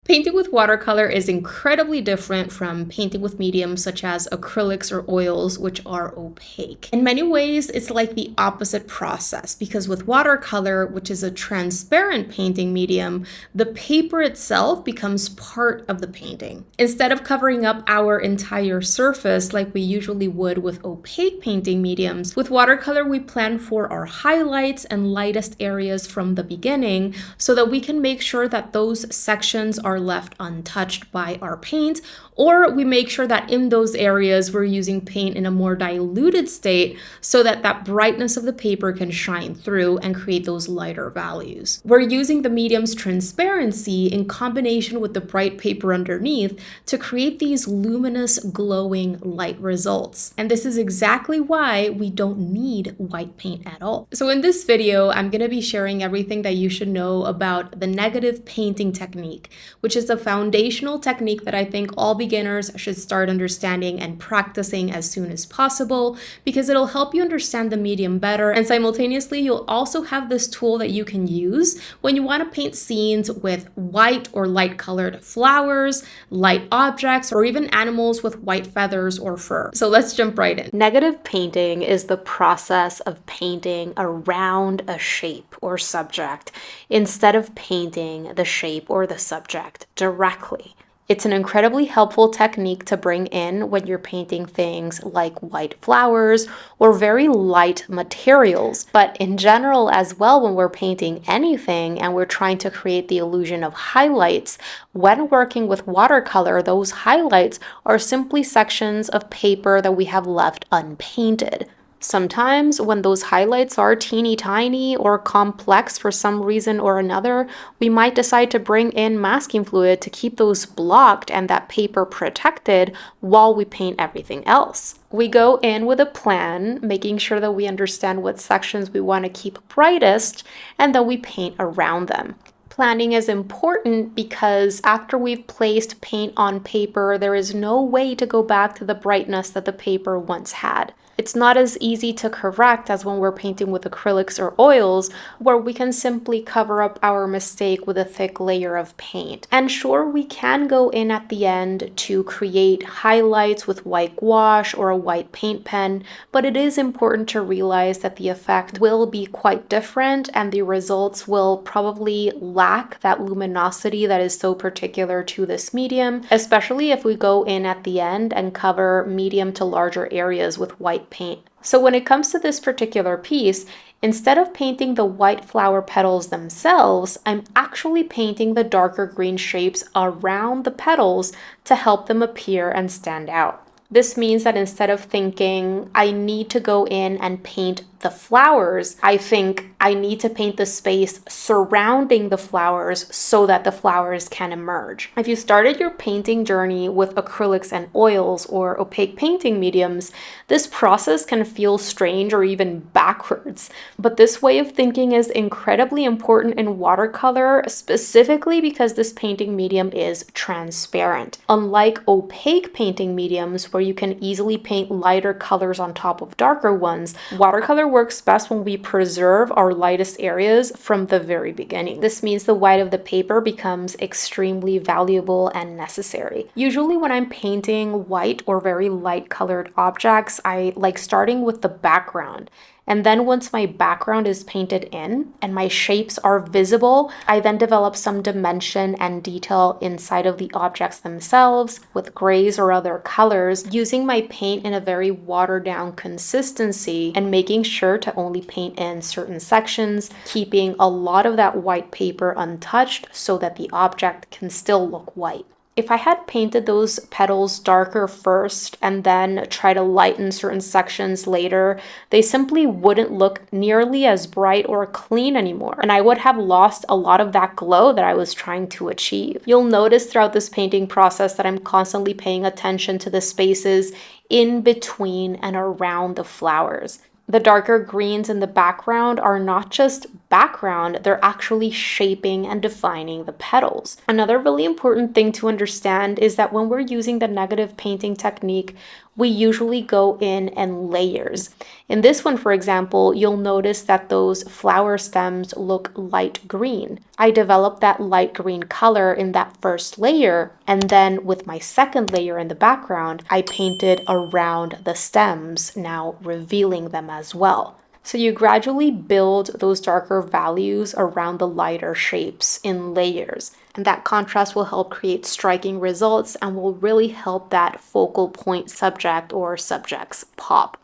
Painting with watercolor is incredibly different from painting with mediums such as acrylics or oils, which are opaque. In many ways, it's like the opposite process because with watercolor, which is a transparent painting medium, the paper itself becomes part of the painting. Instead of covering up our entire surface like we usually would with opaque painting mediums, with watercolor we plan for our highlights and lightest areas from the beginning so that we can make sure that those sections are left untouched by our paint, or we make sure that in those areas we're using paint in a more diluted state so that that brightness of the paper can shine through and create those lighter values. We're using the medium's transparency in combination with the bright paper underneath to create these luminous, glowing light results. And this is exactly why we don't need white paint at all. So in this video, I'm going to be sharing everything that you should know about the negative painting technique, which is a foundational technique that I think all beginners should start understanding and practicing as soon as possible because it'll help you understand the medium better, and simultaneously you'll also have this tool that you can use when you want to paint scenes with white or light colored flowers, light objects, or even animals with white feathers or fur. So let's jump right in. Negative painting is the process of painting around a shape or subject instead of painting the shape or the subject directly. It's an incredibly helpful technique to bring in when you're painting things like white flowers or very light materials. But in general as well, when we're painting anything and we're trying to create the illusion of highlights, when working with watercolor, those highlights are simply sections of paper that we have left unpainted. Sometimes when those highlights are teeny tiny or complex for some reason or another, we might decide to bring in masking fluid to keep those blocked and that paper protected while we paint everything else. We go in with a plan, making sure that we understand what sections we want to keep brightest, and then we paint around them. Planning is important because after we've placed paint on paper, there is no way to go back to the brightness that the paper once had. It's not as easy to correct as when we're painting with acrylics or oils, where we can simply cover up our mistake with a thick layer of paint. And sure, we can go in at the end to create highlights with white gouache or a white paint pen, but it is important to realize that the effect will be quite different and the results will probably lack that luminosity that is so particular to this medium, especially if we go in at the end and cover medium to larger areas with white paint. So when it comes to this particular piece, instead of painting the white flower petals themselves, I'm actually painting the darker green shapes around the petals to help them appear and stand out. This means that instead of thinking I need to go in and paint the flowers, I think I need to paint the space surrounding the flowers so that the flowers can emerge. If you started your painting journey with acrylics and oils or opaque painting mediums, this process can feel strange or even backwards. But this way of thinking is incredibly important in watercolor, specifically because this painting medium is transparent. Unlike opaque painting mediums where you can easily paint lighter colors on top of darker ones, watercolor works best when we preserve our lightest areas from the very beginning. This means the white of the paper becomes extremely valuable and necessary. Usually when I'm painting white or very light colored objects, I like starting with the background. And then once my background is painted in and my shapes are visible, I then develop some dimension and detail inside of the objects themselves with grays or other colors, using my paint in a very watered down consistency and making sure to only paint in certain sections, keeping a lot of that white paper untouched so that the object can still look white. If I had painted those petals darker first and then try to lighten certain sections later, they simply wouldn't look nearly as bright or clean anymore, and I would have lost a lot of that glow that I was trying to achieve. You'll notice throughout this painting process that I'm constantly paying attention to the spaces in between and around the flowers. The darker greens in the background are not just background, they're actually shaping and defining the petals. Another really important thing to understand is that when we're using the negative painting technique, we usually go in layers. In this one, for example, you'll notice that those flower stems look light green. I developed that light green color in that first layer, and then with my second layer in the background, I painted around the stems, now revealing them as well. So you gradually build those darker values around the lighter shapes in layers. And that contrast will help create striking results and will really help that focal point subject or subjects pop.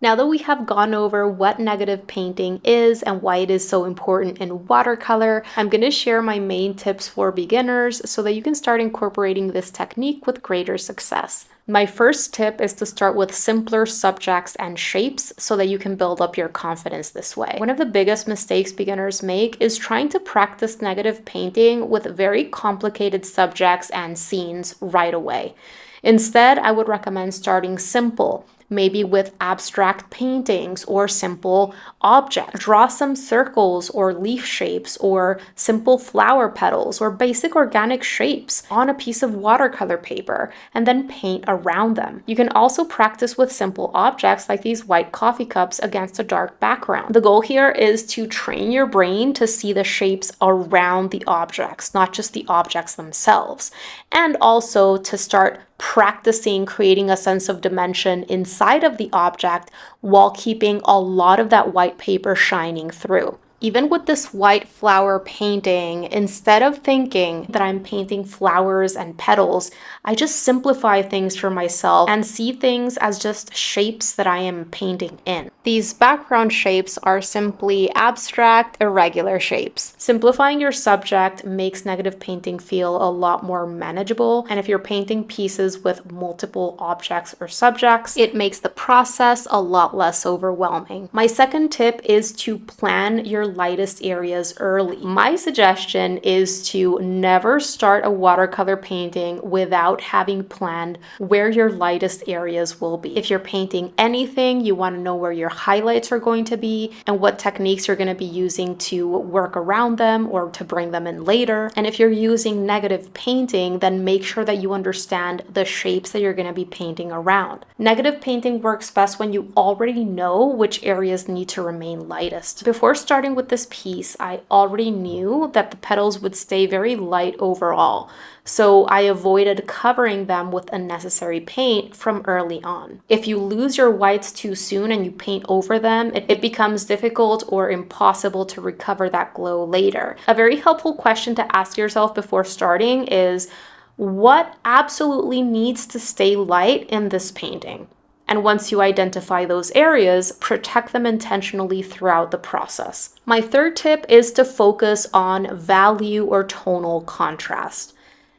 Now that we have gone over what negative painting is and why it is so important in watercolor, I'm going to share my main tips for beginners so that you can start incorporating this technique with greater success. My first tip is to start with simpler subjects and shapes so that you can build up your confidence this way. One of the biggest mistakes beginners make is trying to practice negative painting with very complicated subjects and scenes right away. Instead, I would recommend starting simple, maybe with abstract paintings or simple objects. Draw some circles or leaf shapes or simple flower petals or basic organic shapes on a piece of watercolor paper and then paint around them. You can also practice with simple objects like these white coffee cups against a dark background. The goal here is to train your brain to see the shapes around the objects, not just the objects themselves, and also to start practicing creating a sense of dimension inside of the object while keeping a lot of that white paper shining through. Even with this white flower painting, instead of thinking that I'm painting flowers and petals, I just simplify things for myself and see things as just shapes that I am painting in. These background shapes are simply abstract, irregular shapes. Simplifying your subject makes negative painting feel a lot more manageable, and if you're painting pieces with multiple objects or subjects, it makes the process a lot less overwhelming. My second tip is to plan your lightest areas early. My suggestion is to never start a watercolor painting without having planned where your lightest areas will be. If you're painting anything, you want to know where your highlights are going to be and what techniques you're going to be using to work around them or to bring them in later. And if you're using negative painting, then make sure that you understand the shapes that you're going to be painting around. Negative painting works best when you already know which areas need to remain lightest. Before starting with this piece, I already knew that the petals would stay very light overall, so I avoided covering them with unnecessary paint from early on. If you lose your whites too soon and you paint over them, it becomes difficult or impossible to recover that glow later. A very helpful question to ask yourself before starting is, what absolutely needs to stay light in this painting? And once you identify those areas, protect them intentionally throughout the process. My third tip is to focus on value or tonal contrast.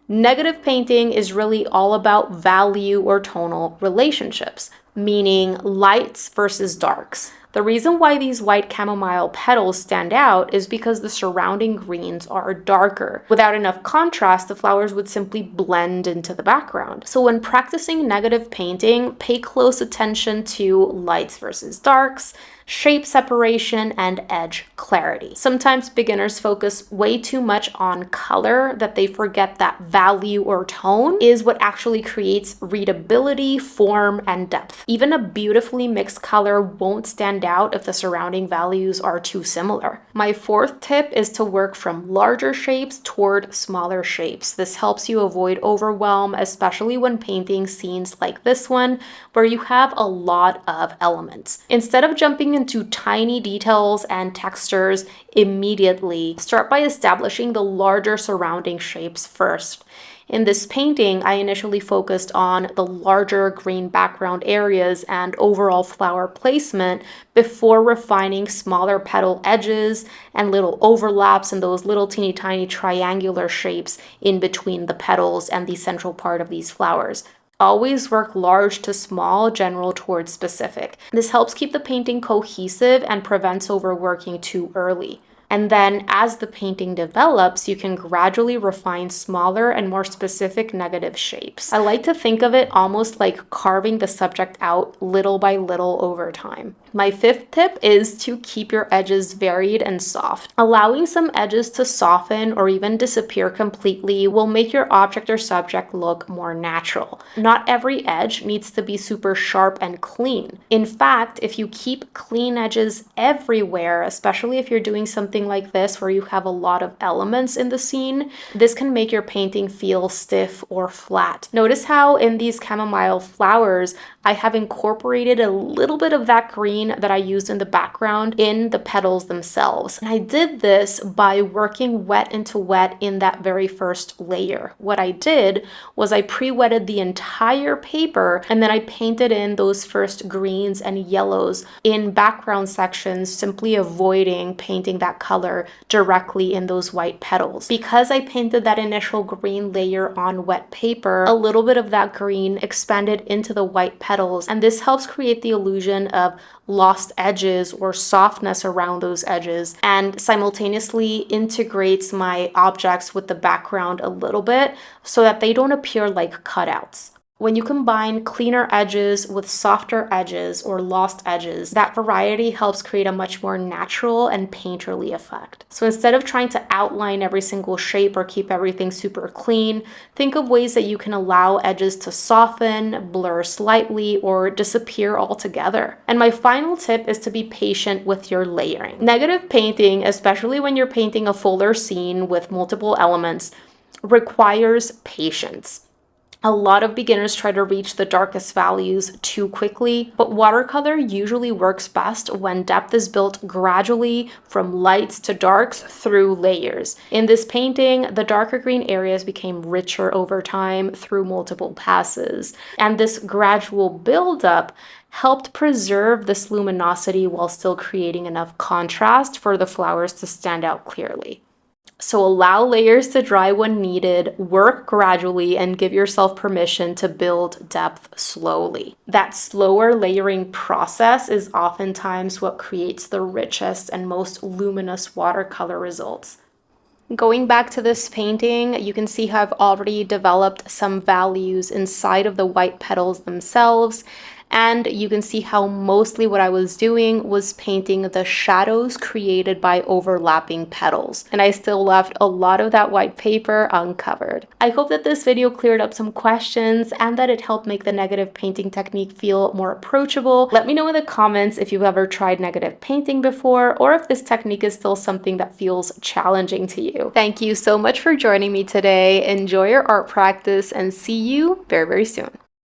Negative painting is really all about value or tonal relationships, meaning lights versus darks. The reason why these white chamomile petals stand out is because the surrounding greens are darker. Without enough contrast, the flowers would simply blend into the background. So when practicing negative painting, pay close attention to lights versus darks, shape separation, and edge clarity. Sometimes beginners focus way too much on color that they forget that value or tone is what actually creates readability, form, and depth. Even a beautifully mixed color won't stand out if the surrounding values are too similar. My fourth tip is to work from larger shapes toward smaller shapes. This helps you avoid overwhelm, especially when painting scenes like this one, where you have a lot of elements. Instead of jumping into tiny details and textures immediately, start by establishing the larger surrounding shapes first. In this painting, I initially focused on the larger green background areas and overall flower placement before refining smaller petal edges and little overlaps and those little teeny tiny triangular shapes in between the petals and the central part of these flowers. Always work large to small, general towards specific. This helps keep the painting cohesive and prevents overworking too early. And then as the painting develops, you can gradually refine smaller and more specific negative shapes. I like to think of it almost like carving the subject out little by little over time. My fifth tip is to keep your edges varied and soft. Allowing some edges to soften or even disappear completely will make your object or subject look more natural. Not every edge needs to be super sharp and clean. In fact, if you keep clean edges everywhere, especially if you're doing something like this where you have a lot of elements in the scene, this can make your painting feel stiff or flat. Notice how in these chamomile flowers, I have incorporated a little bit of that green that I used in the background in the petals themselves. And I did this by working wet into wet in that very first layer. What I did was I pre-wetted the entire paper and then I painted in those first greens and yellows in background sections, simply avoiding painting that color directly in those white petals. Because I painted that initial green layer on wet paper, a little bit of that green expanded into the white petals, and this helps create the illusion of lost edges or softness around those edges, and simultaneously integrates my objects with the background a little bit so that they don't appear like cutouts. When you combine cleaner edges with softer edges or lost edges, that variety helps create a much more natural and painterly effect. So instead of trying to outline every single shape or keep everything super clean, think of ways that you can allow edges to soften, blur slightly, or disappear altogether. And my final tip is to be patient with your layering. Negative painting, especially when you're painting a fuller scene with multiple elements, requires patience. A lot of beginners try to reach the darkest values too quickly, but watercolor usually works best when depth is built gradually from lights to darks through layers. In this painting, the darker green areas became richer over time through multiple passes, and this gradual buildup helped preserve this luminosity while still creating enough contrast for the flowers to stand out clearly. So allow layers to dry when needed, work gradually, and give yourself permission to build depth slowly. That slower layering process is oftentimes what creates the richest and most luminous watercolor results. Going back to this painting, you can see how I've already developed some values inside of the white petals themselves. And you can see how mostly what I was doing was painting the shadows created by overlapping petals. And I still left a lot of that white paper uncovered. I hope that this video cleared up some questions and that it helped make the negative painting technique feel more approachable. Let me know in the comments if you've ever tried negative painting before, or if this technique is still something that feels challenging to you. Thank you so much for joining me today. Enjoy your art practice and see you very, very soon.